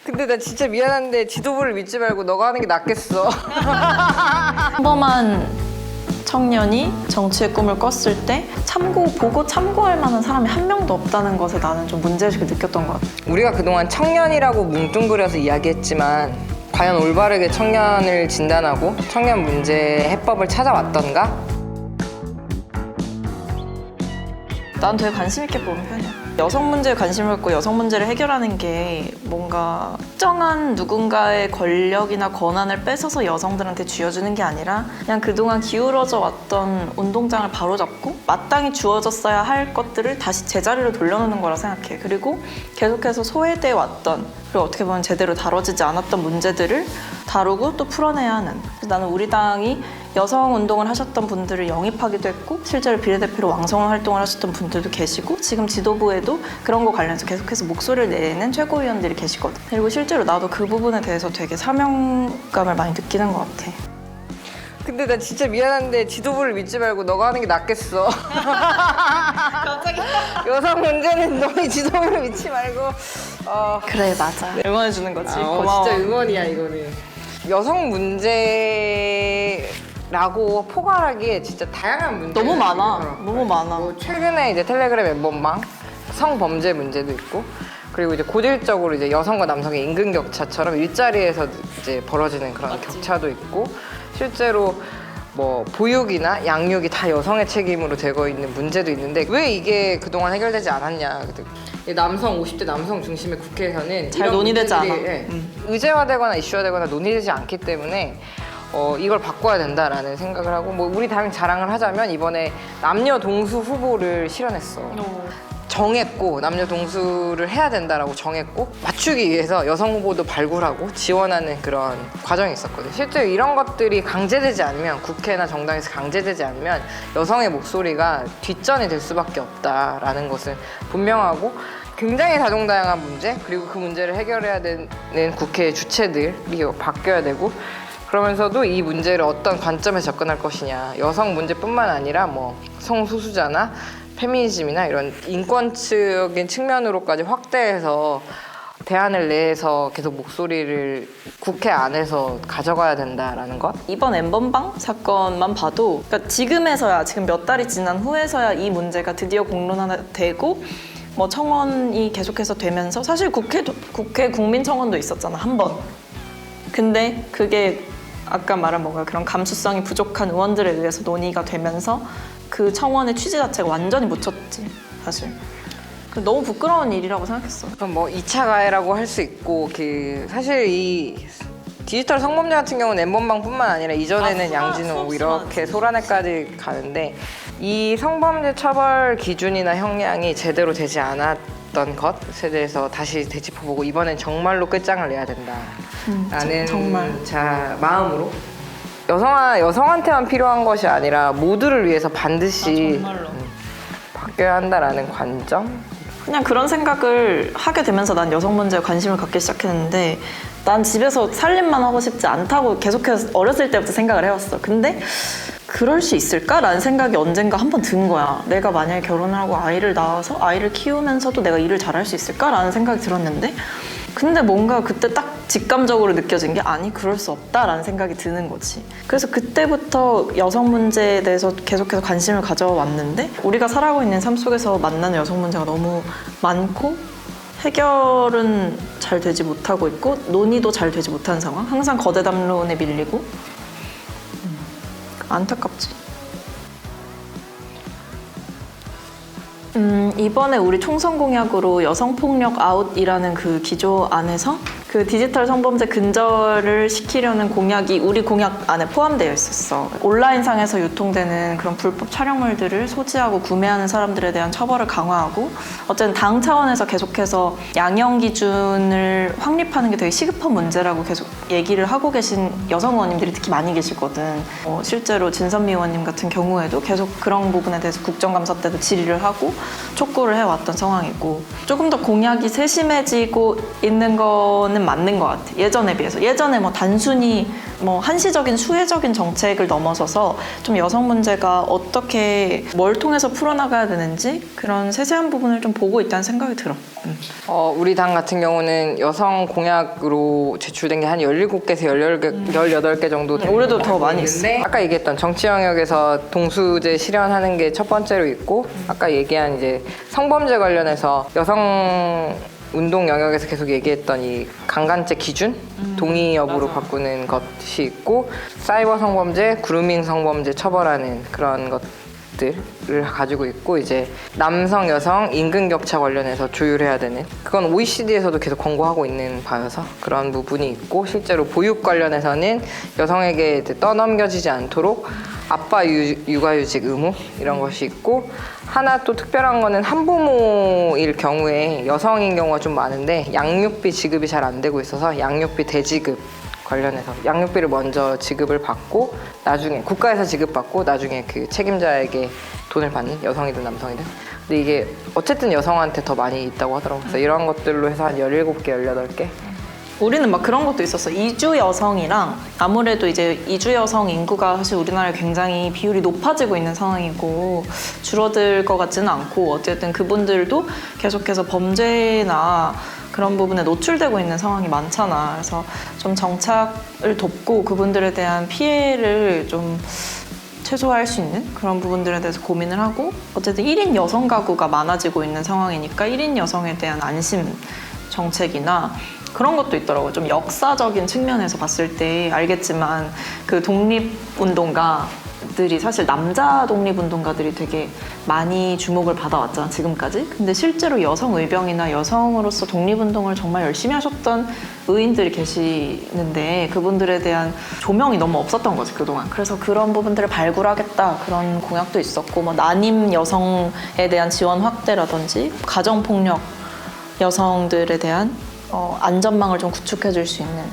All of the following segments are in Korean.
근데 나 진짜 미안한데 지도부를 믿지 말고 너가 하는 게 낫겠어. 평범한 청년이 정치의 꿈을 꿨을 때 보고 참고할 만한 사람이 한 명도 없다는 것에 나는 좀 문제의식을 느꼈던 것 같아. 우리가 그동안 청년이라고 뭉뚱그려서 이야기했지만 과연 올바르게 청년을 진단하고 청년 문제 해법을 찾아왔던가? 난 되게 관심 있게 보는 편이야. 여성 문제에 관심을 갖고 여성 문제를 해결하는 게 뭔가 특정한 누군가의 권력이나 권한을 뺏어서 여성들한테 쥐어주는 게 아니라 그냥 그동안 기울어져 왔던 운동장을 바로잡고 마땅히 주어졌어야 할 것들을 다시 제자리로 돌려놓는 거라 생각해. 그리고 계속해서 소외돼 왔던, 그리고 어떻게 보면 제대로 다뤄지지 않았던 문제들을 다루고 또 풀어내야 하는. 그래서 나는 우리 당이 여성 운동을 하셨던 분들을 영입하기도 했고 실제로 비례대표로 왕성한 활동을 하셨던 분들도 계시고 지금 지도부에도 그런 거 관련해서 계속해서 목소리를 내는 최고위원들이 계시거든. 그리고 실제로 나도 그 부분에 대해서 되게 사명감을 많이 느끼는 것 같아. 근데 나 진짜 미안한데 지도부를 믿지 말고 너가 하는 게 낫겠어. 갑자기? 여성 문제는 너희 지도부를 믿지 말고. 그래 맞아. 응원해주는 거지. 고마워. 진짜 응원이야 이거는. 여성 문제라고 포괄하기에 진짜 다양한 문제. 너무 많아. 너무 많아. 뭐 최근에 이제 텔레그램 엠번방 성범죄 문제도 있고. 그리고 이제 고질적으로 이제 여성과 남성의 임금 격차처럼 일자리에서 이제 벌어지는 그런 맞지. 격차도 있고, 실제로 뭐 보육이나 양육이 다 여성의 책임으로 되고 있는 문제도 있는데 왜 이게 그동안 해결되지 않았냐. 남성 50대 남성 중심의 국회에서는 잘 이런 논의되지 문제들이, 않아. 예, 의제화되거나 이슈화되거나 논의되지 않기 때문에 이걸 바꿔야 된다라는 생각을 하고, 뭐 우리 당이 자랑을 하자면 이번에 남녀 동수 후보를 실현했어. 정했고 남녀 동수를 해야 된다라고 정했고 맞추기 위해서 여성 후보도 발굴하고 지원하는 그런 과정이 있었거든. 실제로 이런 것들이 강제되지 않으면, 국회나 정당에서 강제되지 않으면 여성의 목소리가 뒷전이 될 수밖에 없다라는 것은 분명하고, 굉장히 다종다양한 문제, 그리고 그 문제를 해결해야 되는 국회의 주체들이 바뀌어야 되고, 그러면서도 이 문제를 어떤 관점에서 접근할 것이냐, 여성 문제뿐만 아니라 뭐 성소수자나 페미니즘이나 이런 인권적인 측면으로까지 확대해서 대안을 내서 계속 목소리를 국회 안에서 가져가야 된다라는 것. 이번 엠번방 사건만 봐도 그러니까 지금에서야, 지금 몇 달이 지난 후에서야 이 문제가 드디어 공론화되고 뭐 청원이 계속해서 되면서, 사실 국회 국민청원도 있었잖아, 한 번. 근데 그게 아까 말한 뭔가 그런 감수성이 부족한 의원들에 의해서 논의가 되면서 그 청원의 취지 자체가 완전히 묻혔지, 사실. 너무 부끄러운 일이라고 생각했어. 그럼 뭐 2차 가해라고 할 수 있고, 사실 이 디지털 성범죄 같은 경우는 엠번방뿐만 아니라 이전에는 양진호 이렇게 소란에까지 가는데, 이 성범죄 처벌 기준이나 형량이 제대로 되지 않았던 것에 대해서 다시 되짚어보고 이번엔 정말로 끝장을 내야 된다라는 정말. 마음으로 여성한테만 필요한 것이 아니라 모두를 위해서 반드시 정말로. 바뀌어야 한다라는 관점? 그냥 그런 생각을 하게 되면서 난 여성 문제에 관심을 갖기 시작했는데, 난 집에서 살림만 하고 싶지 않다고 계속해서 어렸을 때부터 생각을 해왔어. 근데 그럴 수 있을까라는 생각이 언젠가 한 번 든 거야. 내가 만약에 결혼을 하고 아이를 낳아서 아이를 키우면서도 내가 일을 잘할 수 있을까라는 생각이 들었는데, 근데 뭔가 그때 딱 직감적으로 느껴진 게, 아니 그럴 수 없다라는 생각이 드는 거지. 그래서 그때부터 여성 문제에 대해서 계속해서 관심을 가져왔는데, 우리가 살아가고 있는 삶 속에서 만나는 여성 문제가 너무 많고 해결은 잘 되지 못하고 있고 논의도 잘 되지 못한 상황, 항상 거대 담론에 밀리고. 안타깝지. 이번에 우리 총선 공약으로 여성폭력 아웃이라는 그 기조 안에서 그 디지털 성범죄 근절을 시키려는 공약이 우리 공약 안에 포함되어 있었어. 온라인상에서 유통되는 그런 불법 촬영물들을 소지하고 구매하는 사람들에 대한 처벌을 강화하고, 어쨌든 당 차원에서 계속해서 양형 기준을 확립하는 게 되게 시급한 문제라고 계속 얘기를 하고 계신 여성 의원님들이 특히 많이 계시거든. 실제로 진선미 의원님 같은 경우에도 계속 그런 부분에 대해서 국정감사 때도 질의를 하고 촉구를 해왔던 상황이고, 조금 더 공약이 세심해지고 있는 거는 얘는 맞는 것 같아. 예전에 비해서. 예전에 뭐 단순히 뭐 한시적인 수혜적인 정책을 넘어서서 좀 여성 문제가 어떻게 뭘 통해서 풀어나가야 되는지 그런 세세한 부분을 좀 보고 있다는 생각이 들어. 우리 당 같은 경우는 여성 공약으로 제출된 게 한 17개에서 18개 정도 되는 올해도 걸로 더 알고 많이 있는데 아까 얘기했던 정치 영역에서 동수제 실현하는 게 첫 번째로 있고 아까 얘기한 이제 성범죄 관련해서 여성 운동 영역에서 계속 얘기했던 이 강간죄 기준 동의 여부로 바꾸는 것이 있고 사이버 성범죄, 그루밍 성범죄 처벌하는 그런 것들을 가지고 있고 이제 남성 여성 임금 격차 관련해서 조율해야 되는 그건 OECD에서도 계속 권고하고 있는 바여서 그런 부분이 있고 실제로 보육 관련해서는 여성에게 이제 떠넘겨지지 않도록 아빠 육아휴직 의무 이런 것이 있고 하나 또 특별한 거는 한부모일 경우에 여성인 경우가 좀 많은데 양육비 지급이 잘 안 되고 있어서 양육비 대지급 관련해서 양육비를 먼저 지급을 받고 나중에 국가에서 지급받고 나중에 그 책임자에게 돈을 받는 여성이든 남성이든 근데 이게 어쨌든 여성한테 더 많이 있다고 하더라고요. 그래서 이런 것들로 해서 한 17개, 18개 우리는 막 그런 것도 있었어. 이주 여성이랑 아무래도 이제 이주 여성 인구가 사실 우리나라에 굉장히 비율이 높아지고 있는 상황이고 줄어들 것 같지는 않고 어쨌든 그분들도 계속해서 범죄나 그런 부분에 노출되고 있는 상황이 많잖아. 그래서 좀 정착을 돕고 그분들에 대한 피해를 좀 최소화할 수 있는 그런 부분들에 대해서 고민을 하고 어쨌든 1인 여성 가구가 많아지고 있는 상황이니까 1인 여성에 대한 안심 정책이나 그런 것도 있더라고요. 좀 역사적인 측면에서 봤을 때 알겠지만 그 독립운동가들이 사실 남자 독립운동가들이 되게 많이 주목을 받아왔잖아 지금까지. 근데 실제로 여성 의병이나 여성으로서 독립운동을 정말 열심히 하셨던 의인들이 계시는데 그분들에 대한 조명이 너무 없었던 거지 그동안. 그래서 그런 부분들을 발굴하겠다 그런 공약도 있었고 뭐 난임 여성에 대한 지원 확대라든지 가정폭력 여성들에 대한 안전망을 좀 구축해 줄 수 있는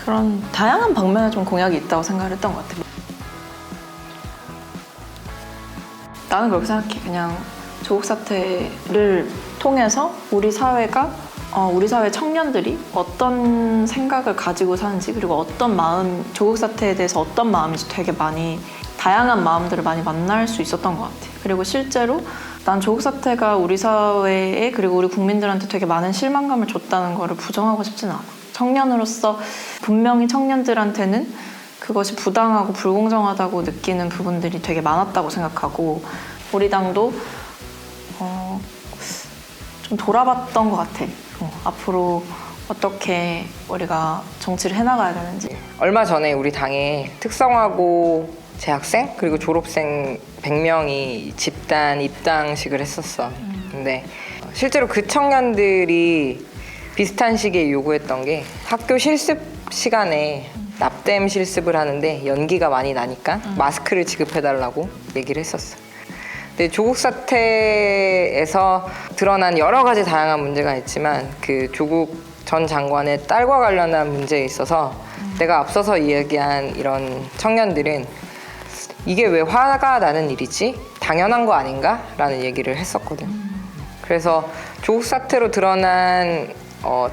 그런 다양한 방면에 좀 공약이 있다고 생각을 했던 것 같아요. 나는 그렇게 생각해. 그냥 조국 사태를 통해서 우리 사회가 우리 사회 청년들이 어떤 생각을 가지고 사는지 그리고 어떤 마음 조국 사태에 대해서 어떤 마음인지 되게 많이 다양한 마음들을 많이 만날 수 있었던 것 같아. 그리고 실제로 난 조국 사태가 우리 사회에 그리고 우리 국민들한테 되게 많은 실망감을 줬다는 거를 부정하고 싶지는 않아. 청년으로서 분명히 청년들한테는 그것이 부당하고 불공정하다고 느끼는 부분들이 되게 많았다고 생각하고 우리 당도 좀 돌아봤던 것 같아. 앞으로 어떻게 우리가 정치를 해나가야 되는지. 얼마 전에 우리 당에 특성화고 재학생 그리고 졸업생 100명이 집단 입당식을 했었어. 근데 실제로 그 청년들이 비슷한 시기에 요구했던 게 학교 실습 시간에 납땜 실습을 하는데 연기가 많이 나니까 마스크를 지급해달라고 얘기를 했었어. 근데 조국 사태에서 드러난 여러 가지 다양한 문제가 있지만 그 조국 전 장관의 딸과 관련한 문제에 있어서 내가 앞서서 이야기한 이런 청년들은 이게 왜 화가 나는 일이지? 당연한 거 아닌가? 라는 얘기를 했었거든. 그래서 조국 사태로 드러난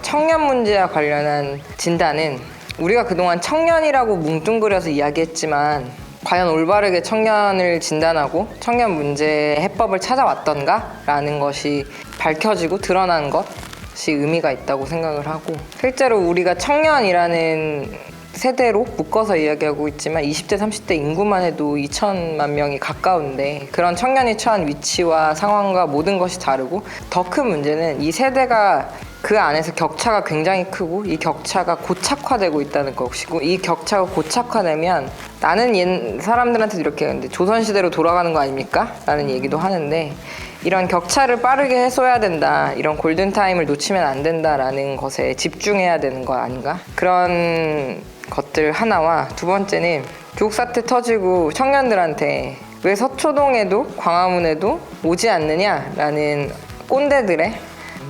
청년 문제와 관련한 진단은 우리가 그동안 청년이라고 뭉뚱그려서 이야기했지만 과연 올바르게 청년을 진단하고 청년 문제의 해법을 찾아왔던가? 라는 것이 밝혀지고 드러난 것이 의미가 있다고 생각을 하고 실제로 우리가 청년이라는 세대로 묶어서 이야기하고 있지만 20대, 30대 인구만 해도 2천만 명이 가까운데 그런 청년이 처한 위치와 상황과 모든 것이 다르고 더 큰 문제는 이 세대가 그 안에서 격차가 굉장히 크고 이 격차가 고착화되고 있다는 것이고 이 격차가 고착화되면 나는 옛 사람들한테도 이렇게 하는데 조선시대로 돌아가는 거 아닙니까? 라는 얘기도 하는데 이런 격차를 빠르게 해소해야 된다. 이런 골든타임을 놓치면 안 된다라는 것에 집중해야 되는 거 아닌가? 그런 것들 하나와 두 번째는 조국 사태 터지고 청년들한테 왜 서초동에도 광화문에도 오지 않느냐라는 꼰대들의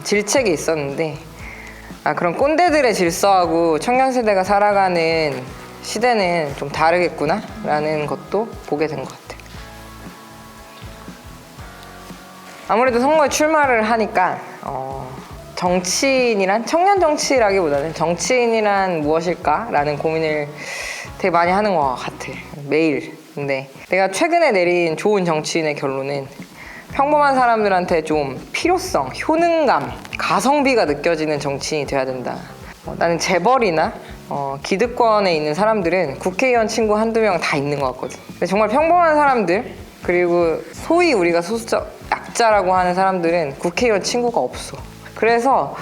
질책이 있었는데 그런 꼰대들의 질서하고 청년 세대가 살아가는 시대는 좀 다르겠구나 라는 것도 보게 된 것 같아요. 아무래도 선거에 출마를 하니까 정치인이란 청년 정치라기보다는 정치인이란 무엇일까라는 고민을 되게 많이 하는 것 같아. 매일. 근데 내가 최근에 내린 좋은 정치인의 결론은 평범한 사람들한테 좀 필요성, 효능감, 가성비가 느껴지는 정치인이 돼야 된다. 나는 재벌이나 기득권에 있는 사람들은 국회의원 친구 한두 명 다 있는 것 같거든. 근데 정말 평범한 사람들, 그리고 소위 우리가 소수자 약자라고 하는 사람들은 국회의원 친구가 없어. 그래서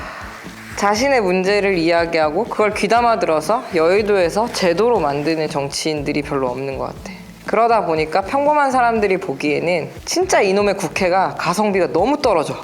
자신의 문제를 이야기하고 그걸 귀담아 들어서 여의도에서 제도로 만드는 정치인들이 별로 없는 것 같아. 그러다 보니까 평범한 사람들이 보기에는 진짜 이놈의 국회가 가성비가 너무 떨어져.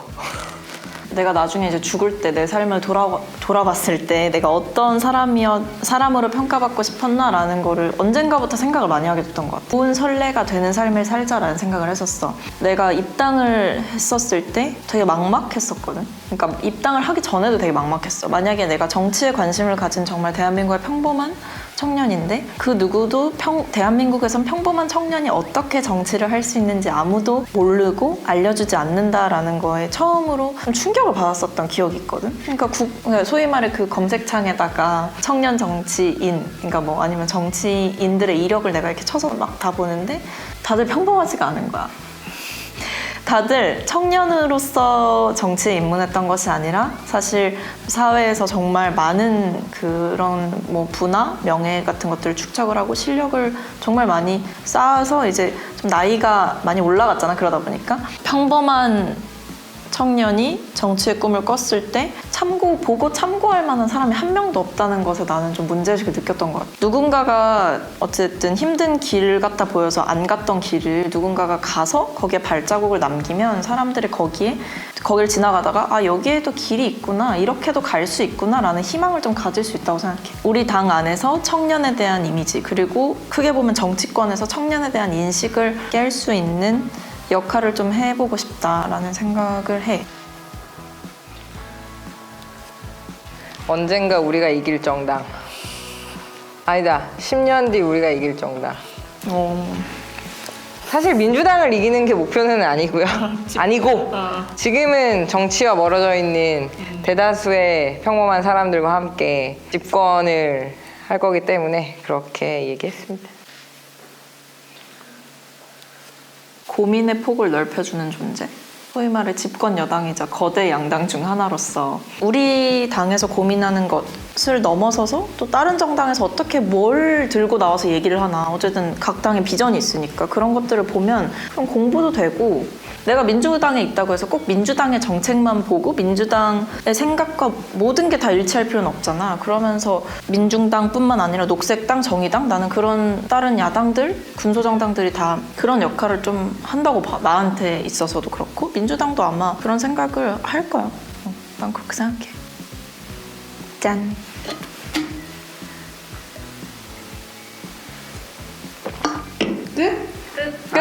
내가 나중에 이제 죽을 때 내 삶을 돌아봤을 때 내가 어떤 사람으로 평가받고 싶었나라는 거를 언젠가부터 생각을 많이 하게 됐던 것 같아. 좋은 선례가 되는 삶을 살자라는 생각을 했었어. 내가 입당을 했었을 때 되게 막막했었거든. 그러니까 입당을 하기 전에도 되게 막막했어. 만약에 내가 정치에 관심을 가진 정말 대한민국의 평범한 청년인데 그 누구도 대한민국에선 평범한 청년이 어떻게 정치를 할 수 있는지 아무도 모르고 알려주지 않는다라는 거에 처음으로 좀 충격을 받았었던 기억이 있거든. 그러니까 소위 말해 그 검색창에다가 청년 정치인, 그러니까 뭐 아니면 정치인들의 이력을 내가 이렇게 쳐서 막 다 보는데 다들 평범하지가 않은 거야. 다들 청년으로서 정치에 입문했던 것이 아니라 사실 사회에서 정말 많은 그런 뭐 부나 명예 같은 것들을 축적을 하고 실력을 정말 많이 쌓아서 이제 좀 나이가 많이 올라갔잖아. 그러다 보니까 평범한 청년이 정치의 꿈을 꿨을 때 보고 참고할 만한 사람이 한 명도 없다는 것에 나는 좀 문제의식을 느꼈던 것 같아. 누군가가 어쨌든 힘든 길 같아 보여서 안 갔던 길을 누군가가 가서 거기에 발자국을 남기면 사람들이 거기를 지나가다가 아 여기에도 길이 있구나, 이렇게도 갈 수 있구나 라는 희망을 좀 가질 수 있다고 생각해. 우리 당 안에서 청년에 대한 이미지, 그리고 크게 보면 정치권에서 청년에 대한 인식을 깰 수 있는 역할을 좀 해보고 싶다라는 생각을 해. 언젠가 우리가 이길 정당. 아니다. 10년 뒤 우리가 이길 정당. 사실 민주당을 이기는 게 목표는 아니고요. 아니고 지금은 정치와 멀어져 있는 대다수의 평범한 사람들과 함께 집권을 할 거기 때문에 그렇게 얘기했습니다. 고민의 폭을 넓혀주는 존재. 소위 말해 집권 여당이자 거대 양당 중 하나로서 우리 당에서 고민하는 것을 넘어서서 또 다른 정당에서 어떻게 뭘 들고 나와서 얘기를 하나. 어쨌든 각 당의 비전이 있으니까 그런 것들을 보면 그럼 공부도 되고, 내가 민주당에 있다고 해서 꼭 민주당의 정책만 보고 민주당의 생각과 모든 게 다 일치할 필요는 없잖아. 그러면서 민중당뿐만 아니라 녹색당, 정의당, 나는 그런 다른 야당들, 군소정당들이 다 그런 역할을 좀 한다고 봐. 나한테 있어서도 그렇고 민주당도 아마 그런 생각을 할 거야. 난 그렇게 생각해. 짠. 끝? 끝.